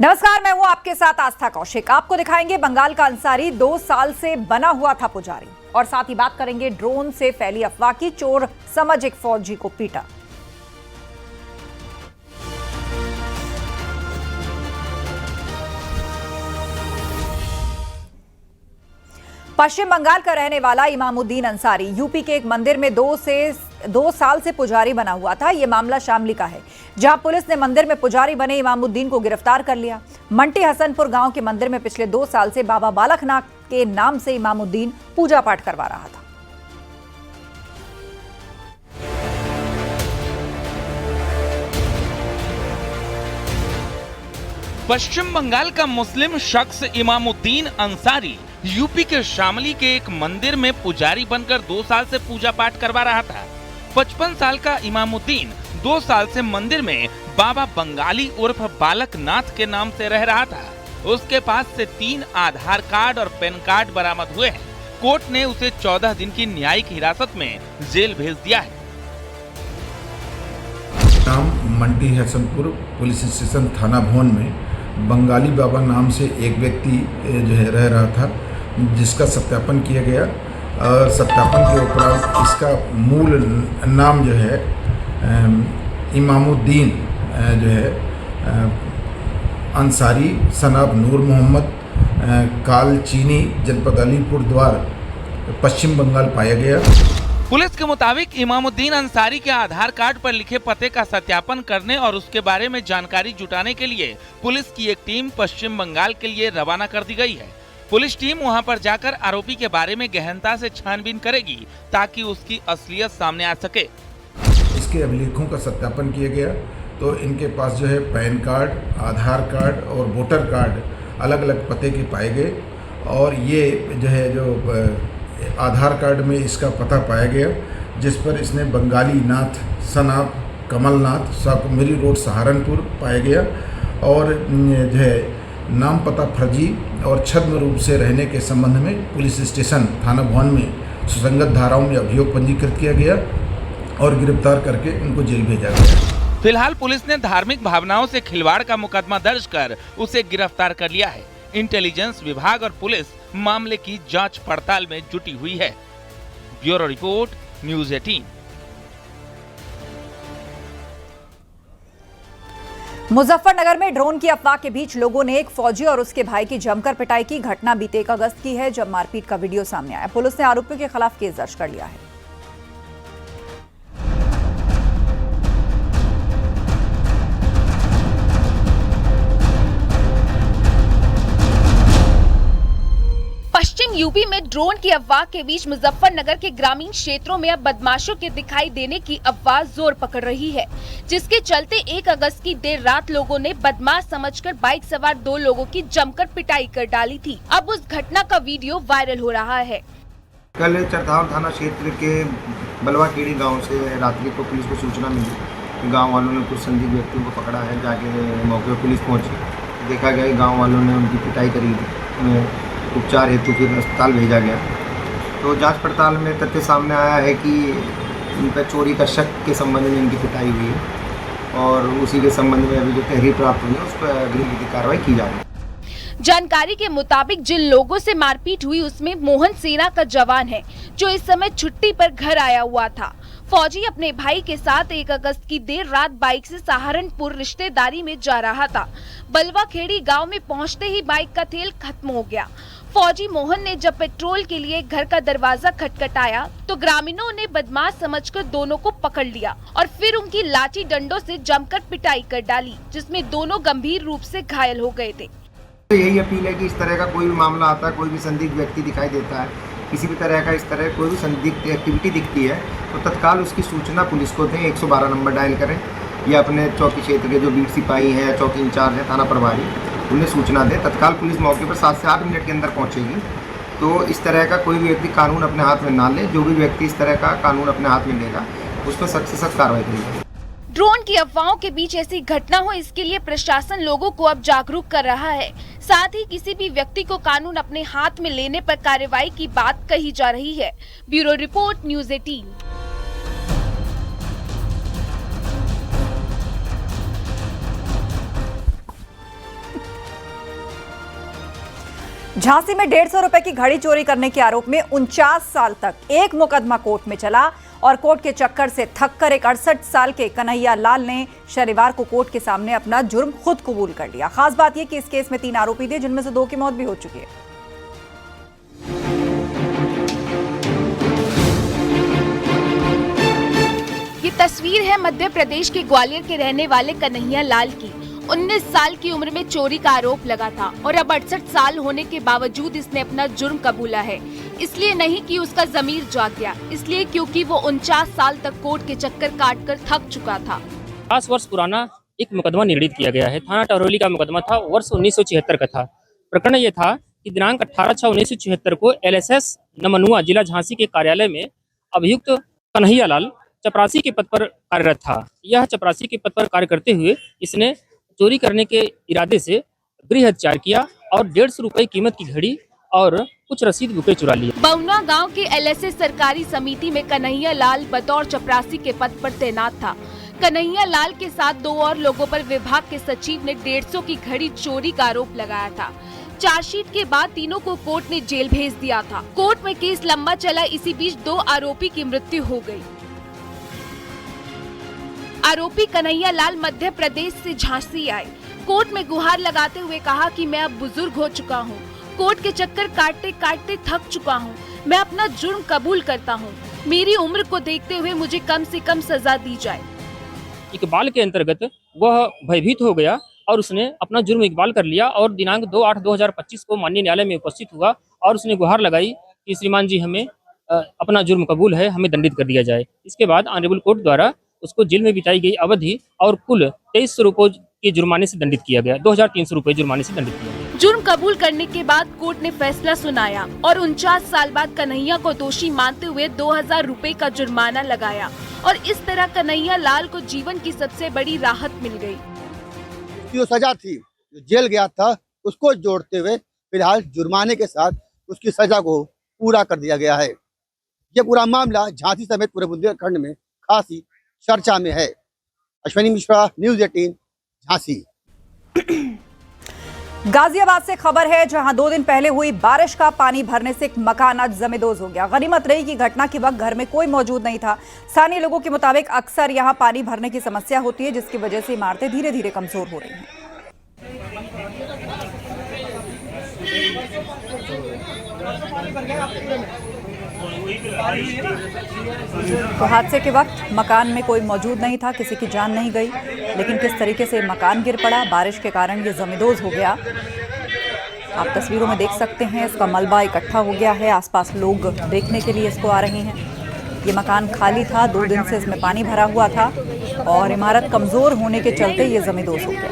नमस्कार, मैं हूं आपके साथ आस्था कौशिक। आपको दिखाएंगे बंगाल का अंसारी 2 साल से बना हुआ था पुजारी, और साथ ही बात करेंगे ड्रोन से फैली अफवाह की। चोर समझ एक फौजी को पीटा। पश्चिम बंगाल का रहने वाला इमामुद्दीन अंसारी यूपी के एक मंदिर में 2 साल से पुजारी बना हुआ था। यह मामला शामली का है, जहां पुलिस ने मंदिर में पुजारी बने इमामुद्दीन को गिरफ्तार कर लिया। मंटी हसनपुर गांव के मंदिर में पिछले 2 साल से बाबा बालकनाथ के नाम से इमामुद्दीन पूजा पाठ करवा रहा था। पश्चिम बंगाल का मुस्लिम शख्स इमामुद्दीन अंसारी यूपी के शामली के एक मंदिर में पुजारी बनकर 2 साल से पूजा पाठ करवा रहा था। 55 साल का इमामुद्दीन 2 साल से मंदिर में बाबा बंगाली उर्फ बालकनाथ के नाम से रह रहा था। उसके पास से 3 आधार कार्ड और पैन कार्ड बरामद हुए हैं। कोर्ट ने उसे 14 दिन की न्यायिक हिरासत में जेल भेज दिया है। नाम मंटी हसनपुर पुलिस स्टेशन थाना भवन में बंगाली बाबा नाम से एक व्यक्ति जो है रह रहा था, जिसका सत्यापन किया गया। और सत्यापन के उपरांत इसका मूल नाम जो है इमामुद्दीन जो है अंसारी सनाब नूर मोहम्मद कालचीनी जनपद अलीपुर द्वार पश्चिम बंगाल पाया गया। पुलिस के मुताबिक इमामुद्दीन अंसारी के आधार कार्ड पर लिखे पते का सत्यापन करने और उसके बारे में जानकारी जुटाने के लिए पुलिस की एक टीम पश्चिम बंगाल के लिए रवाना कर दी गई है। पुलिस टीम वहां पर जाकर आरोपी के बारे में गहनता से छानबीन करेगी ताकि उसकी असलियत सामने आ सके। इसके अभिलेखों का सत्यापन किया गया तो इनके पास जो है पैन कार्ड, आधार कार्ड और वोटर कार्ड अलग अलग पते के पाए गए। और ये जो है आधार कार्ड में इसका पता पाया गया, जिस पर इसने बंगाली नाथ सनाब कमलनाथ साकुमेरी रोड सहारनपुर पाया गया। और जो है नाम पता फर्जी और छद्म रूप से रहने के संबंध में पुलिस स्टेशन थाना भवन में सुसंगत धाराओं में अभियोग पंजीकृत किया गया और गिरफ्तार करके उनको जेल भेजा गया। फिलहाल पुलिस ने धार्मिक भावनाओं से खिलवाड़ का मुकदमा दर्ज कर उसे गिरफ्तार कर लिया है। इंटेलिजेंस विभाग और पुलिस मामले की जांच पड़ताल में जुटी हुई है। Bureau report, news 18। मुजफ्फरनगर में ड्रोन की अफवाह के बीच लोगों ने एक फौजी और उसके भाई की जमकर पिटाई की। घटना बीते 1 अगस्त की है, जब मारपीट का वीडियो सामने आया। पुलिस ने आरोपियों के खिलाफ केस दर्ज कर लिया है। पश्चिम यूपी में ड्रोन की अफवाह के बीच मुजफ्फरनगर के ग्रामीण क्षेत्रों में अब बदमाशों के दिखाई देने की अफवाह जोर पकड़ रही है, जिसके चलते 1 अगस्त की देर रात लोगों ने बदमाश समझकर बाइक सवार 2 लोगों की जमकर पिटाई कर डाली थी। अब उस घटना का वीडियो वायरल हो रहा है। कल चरधाम थाना क्षेत्र के बलवाखेड़ी गाँव से रात्रि को पुलिस को सूचना मिली। गाँव वालों ने कुछ संदिग्ध व्यक्तियों को पकड़ा है। जाके मौके पर पुलिस पहुंची, देखा गया गाँव वालों ने उनकी पिटाई करी। उपचार हेतु फिर अस्पताल भेजा गया। तो जांच पड़ताल में तथ्य सामने आया है कि इन पर चोरी का शक के संबंध में इनकी पिटाई हुई है, और उसी के संबंध में अभी जो तहरीर प्राप्त हुई है उस पर अग्रिम की कार्रवाई की जा रही है। जानकारी के मुताबिक जिन लोगों से मारपीट हुई उसमें मोहन सेना का जवान है, जो इस समय छुट्टी पर घर आया हुआ था। फौजी अपने भाई के साथ 1 अगस्त की देर रात बाइक से सहारनपुर रिश्तेदारी में जा रहा था। बलवाखेड़ी गांव में पहुंचते ही बाइक का तेल खत्म हो गया। फौजी मोहन ने जब पेट्रोल के लिए घर का दरवाजा खटखटाया तो ग्रामीणों ने बदमाश समझकर दोनों को पकड़ लिया और फिर उनकी लाठी डंडों से जमकर पिटाई कर डाली, जिसमें दोनों गंभीर रूप से घायल हो गए थे। तो यही अपील है कि इस तरह का कोई भी मामला आता है, कोई भी संदिग्ध व्यक्ति दिखाई देता है, किसी भी तरह का इस तरह कोई भी संदिग्ध एक्टिविटी दिखती है तो तत्काल उसकी सूचना पुलिस को दें। 112 नंबर डायल करें या अपने चौकी क्षेत्र के जो बीट सिपाही है, चौकी इंचार्ज है, थाना प्रभारी, उन्हें सूचना दें। तत्काल पुलिस मौके पर 7 से 8 मिनट के अंदर पहुंचेगी। तो इस तरह का कोई भी व्यक्ति कानून अपने हाथ में ना ले। जो भी व्यक्ति इस तरह का कानून अपने हाथ में लेगा उस पर सख्त से सख्त कार्रवाई करेगी। ड्रोन की अफवाहों के बीच ऐसी घटना हो, इसके लिए प्रशासन लोगों को अब जागरूक कर रहा है। साथ ही किसी भी व्यक्ति को कानून अपने हाथ में लेने पर कार्रवाई की बात कही जा रही है। Bureau report, news 18। झांसी में 150 रुपए की घड़ी चोरी करने के आरोप में 49 साल तक एक मुकदमा कोर्ट में चला और कोर्ट के चक्कर से थककर एक 68 साल के कन्हैया लाल ने शनिवार को कोर्ट के सामने अपना जुर्म खुद कबूल कर लिया। खास बात यह कि इस केस में 3 आरोपी थे, जिनमें से 2 की मौत भी हो चुकी है। ये तस्वीर है मध्य प्रदेश के ग्वालियर के रहने वाले कन्हैया लाल की। 19 साल की उम्र में चोरी का आरोप लगा था और अब 68 साल होने के बावजूद इसने अपना जुर्म कबूला है। इसलिए नहीं कि उसका जमीर जाग गया, इसलिए क्योंकि वो 49 साल तक कोर्ट के चक्कर काटकर थक चुका था। 50 वर्ष पुराना एक मुकदमा निर्णित किया गया है। थाना टरौली का मुकदमा था, वर्ष 1976 का था। प्रकरण ये था कि दिनांक 18/6/1976 को LSS नमनुआ जिला झांसी के कार्यालय में अभियुक्त कन्हैया लाल चपरासी के पद पर कार्यरत था। यह चपरासी के पद पर कार्य करते हुए इसने चोरी करने के इरादे से गृह हत्यार किया और 150 रुपए कीमत की घड़ी और कुछ रसीद बुके चुरा लिए। बउना गांव के LSS सरकारी समिति में कन्हैया लाल बतौर चपरासी के पद पर तैनात था। कन्हैया लाल के साथ 2 और लोगों पर विभाग के सचिव ने 150 की घड़ी चोरी का आरोप लगाया था। चार्जशीट के बाद तीनों को कोर्ट ने जेल भेज दिया था। कोर्ट में केस लंबा चला, इसी बीच 2 आरोपी की मृत्यु हो गई। आरोपी कन्हैया लाल मध्य प्रदेश से झांसी आए। कोर्ट में गुहार लगाते हुए कहा कि मैं अब बुजुर्ग हो चुका हूँ, कोर्ट के चक्कर काटते काटते थक चुका हूँ, मैं अपना जुर्म कबूल करता हूँ। मेरी उम्र को देखते हुए मुझे कम से कम सजा दी जाए। इकबाल के अंतर्गत वह भयभीत हो गया और उसने अपना जुर्म इकबाल कर लिया और दिनांक 2/8/2025 को माननीय न्यायालय में उपस्थित हुआ और उसने गुहार लगाई कि श्रीमान जी हमें अपना जुर्म कबूल है, हमें दंडित कर दिया जाए। इसके बाद ऑनरेबल कोर्ट द्वारा उसको जेल में बिताई गई अवधि और कुल 2300 रुपये के जुर्माने से दंडित किया गया। 2300 रुपये जुर्माने से दंडित किया गया। जुर्म कबूल करने के बाद कोर्ट ने फैसला सुनाया और 49 साल बाद कन्हैया को दोषी मानते हुए 2000 रुपए का जुर्माना लगाया और इस तरह कन्हैया लाल को जीवन की सबसे बड़ी राहत मिल गई। जो सजा थी, जो जेल गया था, उसको जोड़ते हुए फिलहाल जुर्माने के साथ उसकी सजा को पूरा कर दिया गया है। ये पूरा मामला झांसी समेत पूरे बुंदेलखंड में खासी चर्चा में है। अश्विनी मिश्रा, न्यूज़ 18 झांसी। गाजियाबाद से खबर है, जहां 2 दिन पहले हुई बारिश का पानी भरने से एक मकान आज जमींदोज हो गया। गनीमत रही कि घटना के वक्त घर में कोई मौजूद नहीं था। स्थानीय लोगों के मुताबिक अक्सर यहां पानी भरने की समस्या होती है, जिसकी वजह से इमारतें धीरे धीरे कमजोर हो रही हैं। तो हादसे के वक्त मकान में कोई मौजूद नहीं था, किसी की जान नहीं गई, लेकिन किस तरीके से मकान गिर पड़ा, बारिश के कारण ये जमींदोज हो गया। आप तस्वीरों में देख सकते हैं, इसका मलबा इकट्ठा हो गया है। आसपास लोग देखने के लिए इसको आ रहे हैं। ये मकान खाली था, 2 दिन से इसमें पानी भरा हुआ था और इमारत कमजोर होने के चलते ये जमींदोज हो गया।